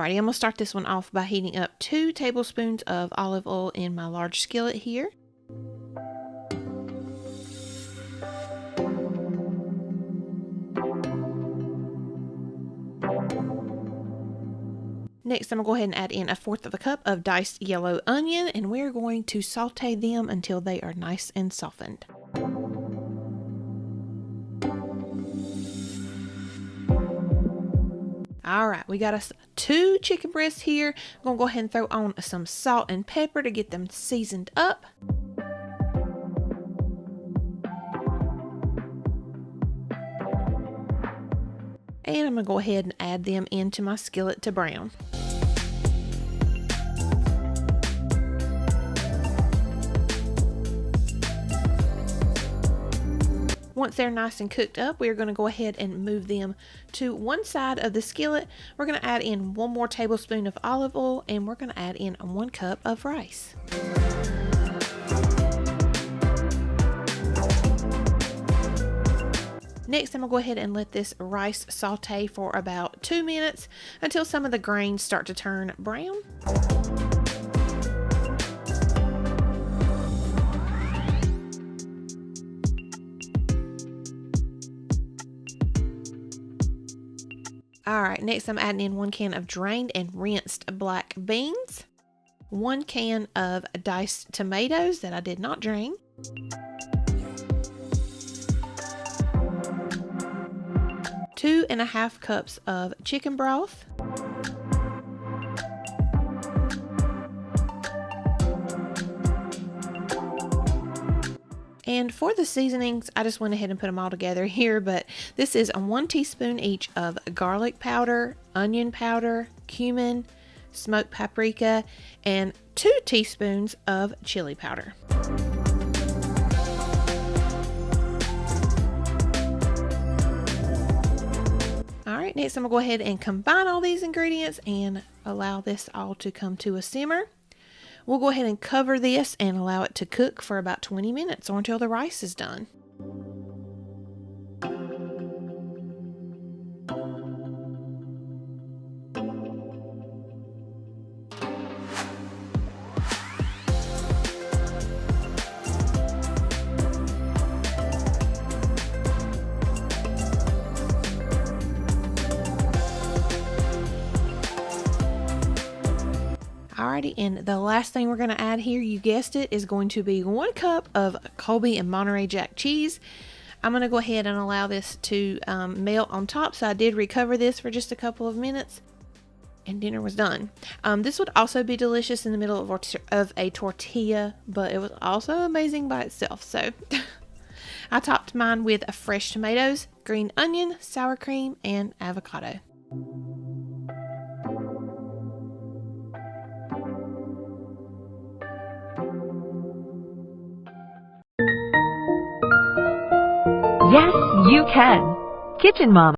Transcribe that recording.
Alrighty, I'm going to start this one off by heating up 2 tablespoons of olive oil in my large skillet here. Next, I'm going to go ahead and add in 1/4 cup of diced yellow onion, and we're going to saute them until they are nice and softened. Alright, we got us 2 chicken breasts here. I'm going to go ahead and throw on some salt and pepper to get them seasoned up. And I'm going to go ahead and add them into my skillet to brown. Once they're nice and cooked up, we're going to go ahead and move them to one side of the skillet. We're going to add in 1 more tablespoon of olive oil, and we're going to add in 1 cup of rice. Next, I'm going to go ahead and let this rice saute for about 2 minutes until some of the grains start to turn brown. Alright, next I'm adding in 1 can of drained and rinsed black beans, 1 can of diced tomatoes that I did not drain, 2½ cups of chicken broth, and for the seasonings, I just went ahead and put them all together here, but this is 1 teaspoon each of garlic powder, onion powder, cumin, smoked paprika, and 2 teaspoons of chili powder. Alright, next I'm going to go ahead and combine all these ingredients and allow this all to come to a simmer. We'll go ahead and cover this and allow it to cook for about 20 minutes or until the rice is done. Alrighty, and the last thing we're going to add here, you guessed it, is going to be 1 cup of Colby and Monterey Jack cheese. I'm going to go ahead and allow this to melt on top, so I did recover this for just a couple of minutes, and dinner was done. This would also be delicious in the middle of a tortilla, but it was also amazing by itself. So I topped mine with fresh tomatoes, green onion, sour cream, and avocado. Yes, you can. Kitchen Mom.